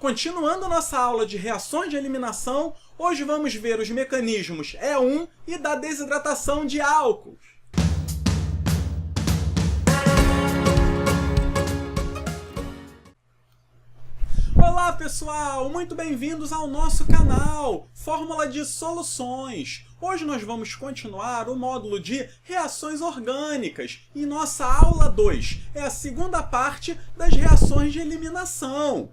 Continuando nossa aula de reações de eliminação, hoje vamos ver os mecanismos E1 e da desidratação de álcools. Olá pessoal, muito bem-vindos ao nosso canal Fórmula de Soluções. Hoje nós vamos continuar o módulo de reações orgânicas e nossa aula 2 é a segunda parte das reações de eliminação.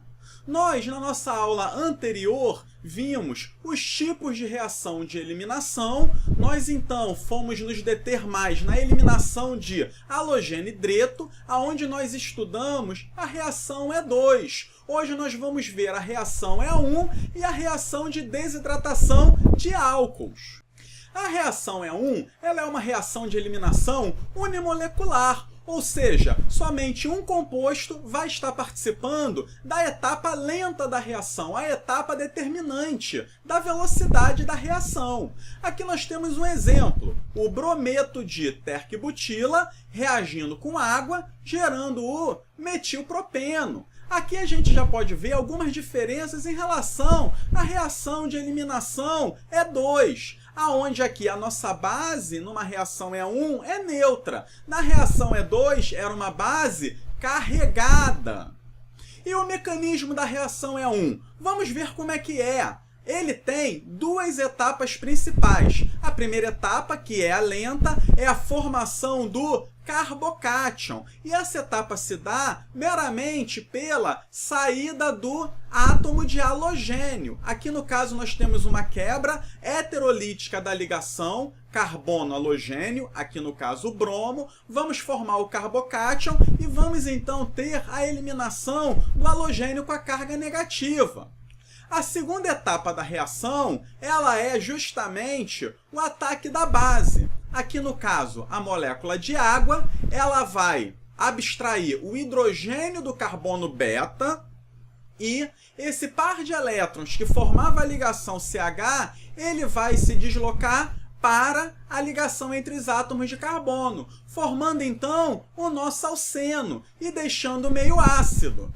Nós, na nossa aula anterior, vimos os tipos de reação de eliminação. Nós, então, fomos nos deter mais na eliminação de halogênio-hidreto, onde nós estudamos a reação E2. Hoje nós vamos ver a reação E1 e a reação de desidratação de álcools. A reação E1 ela é uma reação de eliminação unimolecular, ou seja, somente um composto vai estar participando da etapa lenta da reação, a etapa determinante da velocidade da reação. Aqui nós temos um exemplo, o brometo de tercbutila reagindo com água, gerando o metilpropeno. Aqui a gente já pode ver algumas diferenças em relação à reação de eliminação E2, aonde aqui a nossa base numa reação E1 é neutra. Na reação E2 era uma base carregada. E o mecanismo da reação E1? Vamos ver como é que é. Ele tem duas etapas principais. A primeira etapa, que é a lenta, é a formação do carbocátion. E essa etapa se dá meramente pela saída do átomo de halogênio. Aqui no caso nós temos uma quebra heterolítica da ligação carbono-halogênio, aqui no caso o bromo. Vamos formar o carbocátion e vamos então ter a eliminação do halogênio com a carga negativa. A segunda etapa da reação, ela é justamente o ataque da base. Aqui no caso, a molécula de água, ela vai abstrair o hidrogênio do carbono beta e esse par de elétrons que formava a ligação CH, ele vai se deslocar para a ligação entre os átomos de carbono, formando então o nosso alceno e deixando o meio ácido.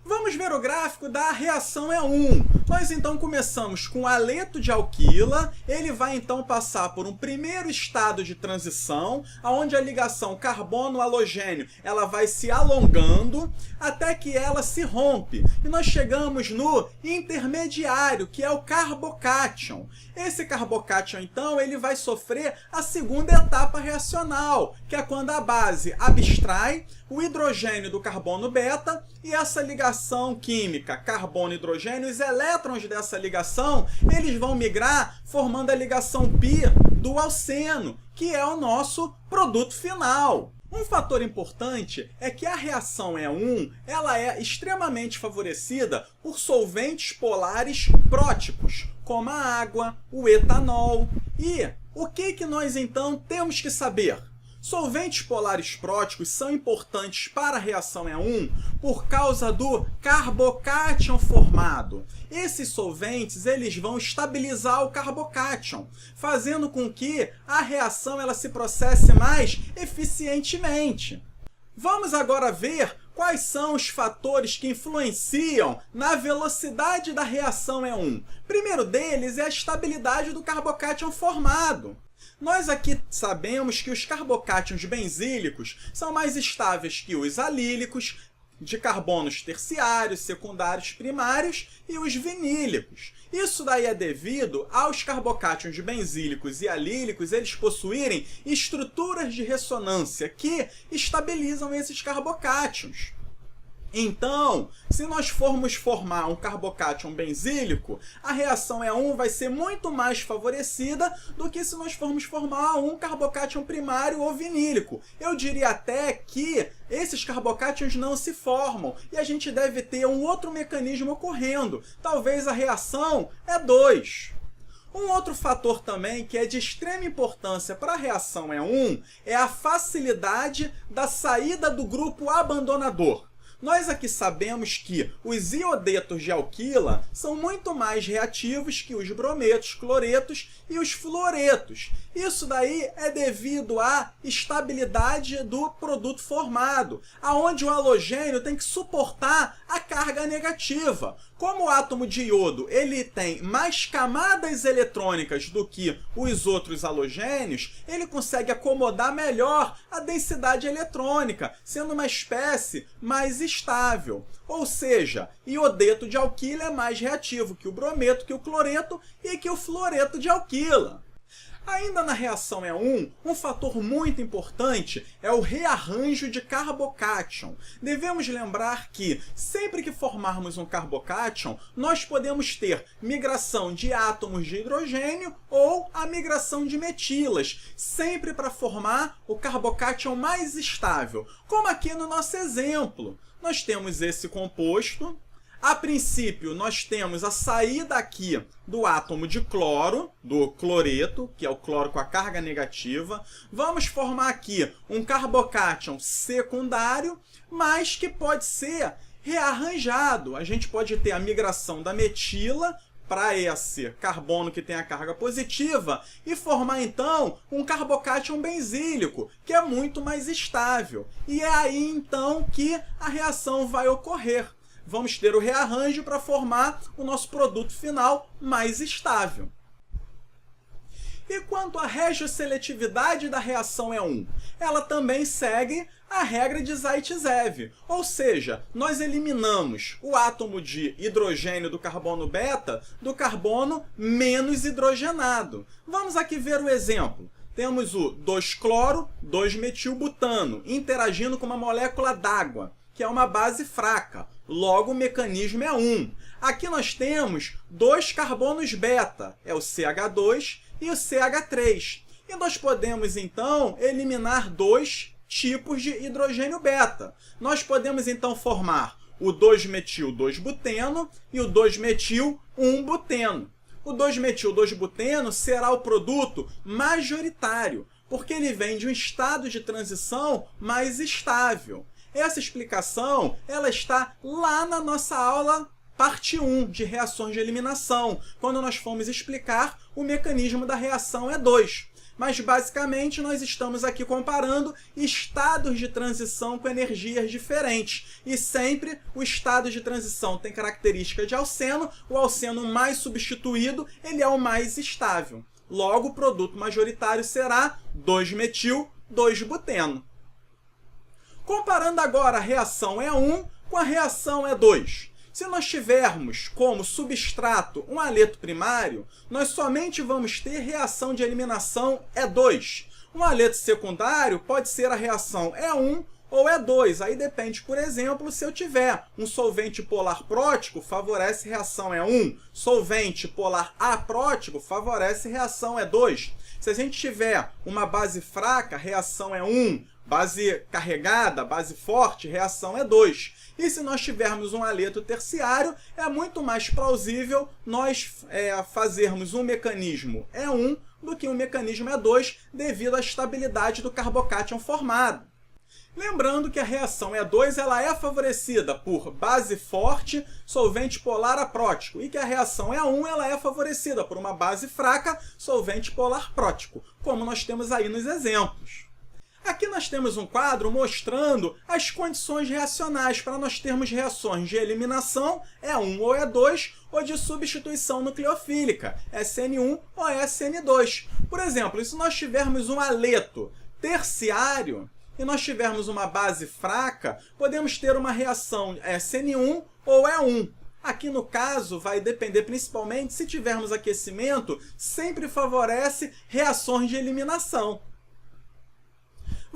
Vamos ver o gráfico da reação E1. Nós então começamos com o haleto de alquila, ele vai então passar por um primeiro estado de transição, onde a ligação carbono-halogênio ela vai se alongando até que ela se rompe. E nós chegamos no intermediário, que é o carbocátion. Esse carbocátion então ele vai sofrer a segunda etapa reacional, que é quando a base abstrai o hidrogênio do carbono beta e essa ligação química carbono-hidrogênio, os elétrons dessa ligação, eles vão migrar formando a ligação π do alceno, que é o nosso produto final. Um fator importante é que a reação E1 ela é extremamente favorecida por solventes polares próticos, como a água, o etanol. E o que nós então temos que saber? Solventes polares próticos são importantes para a reação E1 por causa do carbocátion formado. Esses solventes eles vão estabilizar o carbocátion, fazendo com que a reação ela se processe mais eficientemente. Vamos agora ver quais são os fatores que influenciam na velocidade da reação E1. O primeiro deles é a estabilidade do carbocátion formado. Nós aqui sabemos que os carbocátions benzílicos são mais estáveis que os alílicos, de carbonos terciários, secundários, primários e os vinílicos. Isso daí é devido aos carbocátions benzílicos e alílicos eles possuírem estruturas de ressonância que estabilizam esses carbocátions. Então, se nós formos formar um carbocátion benzílico, a reação E1 vai ser muito mais favorecida do que se nós formos formar um carbocátion primário ou vinílico. Eu diria até que esses carbocátions não se formam e a gente deve ter um outro mecanismo ocorrendo, talvez a reação E2. Um outro fator também que é de extrema importância para a reação E1 é a facilidade da saída do grupo abandonador. Nós aqui sabemos que os iodetos de alquila são muito mais reativos que os brometos, cloretos e os fluoretos. Isso daí é devido à estabilidade do produto formado, aonde o halogênio tem que suportar a carga negativa. Como o átomo de iodo ele tem mais camadas eletrônicas do que os outros halogênios, ele consegue acomodar melhor a densidade eletrônica, sendo uma espécie mais estável. Ou seja, iodeto de alquila é mais reativo que o brometo, que o cloreto e que o fluoreto de alquila. Ainda na reação E1, um fator muito importante é o rearranjo de carbocátion. Devemos lembrar que, sempre que formarmos um carbocátion, nós podemos ter migração de átomos de hidrogênio ou a migração de metilas, sempre para formar o carbocátion mais estável. Como aqui no nosso exemplo, nós temos esse composto. A princípio, nós temos a saída aqui do átomo de cloro, do cloreto, que é o cloro com a carga negativa. Vamos formar aqui um carbocátion secundário, mas que pode ser rearranjado. A gente pode ter a migração da metila para esse carbono que tem a carga positiva e formar, então, um carbocátion benzílico, que é muito mais estável. E é aí, então, que a reação vai ocorrer. Vamos ter o rearranjo para formar o nosso produto final mais estável. E quanto à regioseletividade da reação E1? Ela também segue a regra de Zaitsev, ou seja, nós eliminamos o átomo de hidrogênio do carbono beta do carbono menos hidrogenado. Vamos aqui ver o exemplo. Temos o 2-cloro, 2-metilbutano, interagindo com uma molécula d'água, que é uma base fraca. Logo, o mecanismo é 1. Aqui nós temos 2 carbonos beta, é o CH2 e o CH3. E nós podemos, então, eliminar 2 tipos de hidrogênio beta. Nós podemos, então, formar o 2-metil-2-buteno e o 2-metil-1-buteno. O 2-metil-2-buteno será o produto majoritário, porque ele vem de um estado de transição mais estável. Essa explicação ela está lá na nossa aula parte 1 de reações de eliminação, quando nós fomos explicar o mecanismo da reação E2. Mas, basicamente, nós estamos aqui comparando estados de transição com energias diferentes. E sempre o estado de transição tem característica de alceno, o alceno mais substituído ele é o mais estável. Logo, o produto majoritário será 2-metil-2-buteno. Comparando agora a reação E1 com a reação E2. Se nós tivermos como substrato um haleto primário, nós somente vamos ter reação de eliminação E2. Um haleto secundário pode ser a reação E1 ou E2. Aí depende, por exemplo, se eu tiver um solvente polar prótico, favorece reação E1. Solvente polar aprótico favorece reação E2. Se a gente tiver uma base fraca, reação E1. Base carregada, base forte, reação E2. E se nós tivermos um haleto terciário, é muito mais plausível nós fazermos um mecanismo E1 do que um mecanismo E2 devido à estabilidade do carbocátion formado. Lembrando que a reação E2 ela é favorecida por base forte, solvente polar aprótico, e que a reação E1 ela é favorecida por uma base fraca, solvente polar prótico, como nós temos aí nos exemplos. Aqui nós temos um quadro mostrando as condições reacionais para nós termos reações de eliminação, E1 ou E2, ou de substituição nucleofílica, SN1 ou SN2. Por exemplo, se nós tivermos um haleto terciário e nós tivermos uma base fraca, podemos ter uma reação SN1 ou E1. Aqui no caso vai depender principalmente se tivermos aquecimento, sempre favorece reações de eliminação.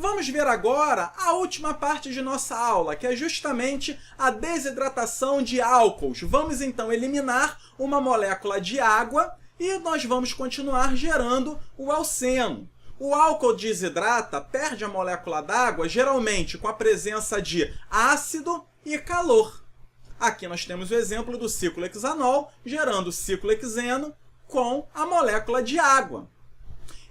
Vamos ver agora a última parte de nossa aula, que é justamente a desidratação de álcools. Vamos então eliminar uma molécula de água e nós vamos continuar gerando o alceno. O álcool desidrata, perde a molécula d'água, geralmente com a presença de ácido e calor. Aqui nós temos o exemplo do ciclohexanol, gerando o ciclohexeno com a molécula de água.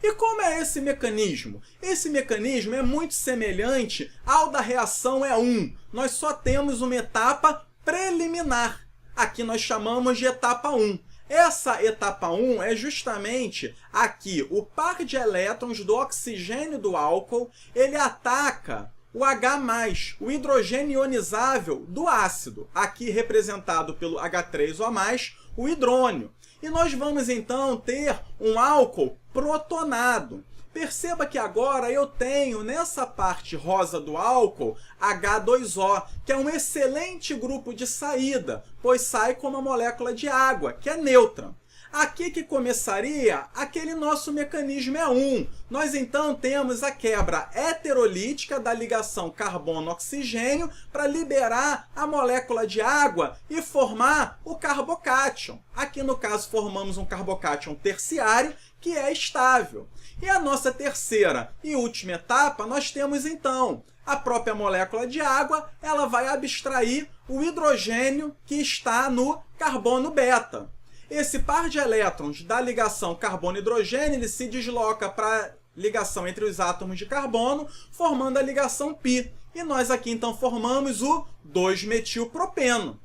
E como é esse mecanismo? Esse mecanismo é muito semelhante ao da reação E1. Nós só temos uma etapa preliminar. Aqui nós chamamos de etapa 1. Essa etapa 1 é justamente aqui o par de elétrons do oxigênio do álcool, ele ataca o H+, o hidrogênio ionizável do ácido, aqui representado pelo H3O+, o hidrônio. E nós vamos então ter um álcool protonado. Perceba que agora eu tenho nessa parte rosa do álcool H2O, que é um excelente grupo de saída, pois sai com uma molécula de água, que é neutra. Aqui que começaria aquele nosso mecanismo E1. Nós então temos a quebra heterolítica da ligação carbono-oxigênio para liberar a molécula de água e formar o carbocátion. Aqui no caso formamos um carbocátion terciário que é estável. E a nossa terceira e última etapa nós temos então a própria molécula de água, ela vai abstrair o hidrogênio que está no carbono beta. Esse par de elétrons da ligação carbono-hidrogênio ele se desloca para a ligação entre os átomos de carbono, formando a ligação π. E nós aqui então formamos o 2-metilpropeno.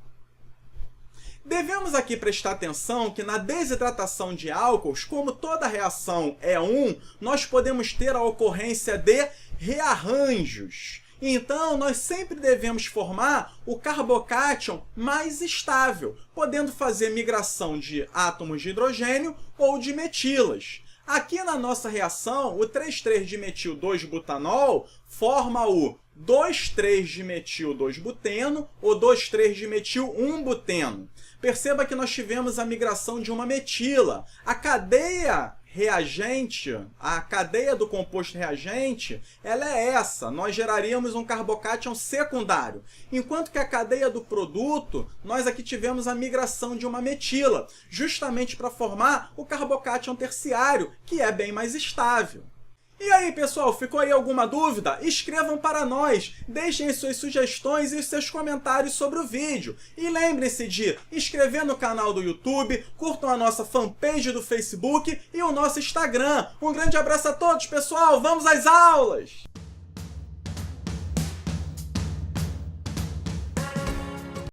Devemos aqui prestar atenção que na desidratação de álcools, como toda reação é 1, nós podemos ter a ocorrência de rearranjos. Então, nós sempre devemos formar o carbocátion mais estável, podendo fazer migração de átomos de hidrogênio ou de metilas. Aqui na nossa reação, o 3,3-dimetil-2-butanol forma o 2,3-dimetil-2-buteno ou 2,3-dimetil-1-buteno. Perceba que nós tivemos a migração de uma metila. A cadeia reagente, a cadeia do composto reagente, ela é essa. Nós geraríamos um carbocátion secundário. Enquanto que a cadeia do produto, nós aqui tivemos a migração de uma metila, justamente para formar o carbocátion terciário, que é bem mais estável. E aí, pessoal, ficou aí alguma dúvida? Escrevam para nós, deixem as suas sugestões e os seus comentários sobre o vídeo. E lembrem-se de inscrever no canal do YouTube, curtam a nossa fanpage do Facebook e o nosso Instagram. Um grande abraço a todos, pessoal! Vamos às aulas!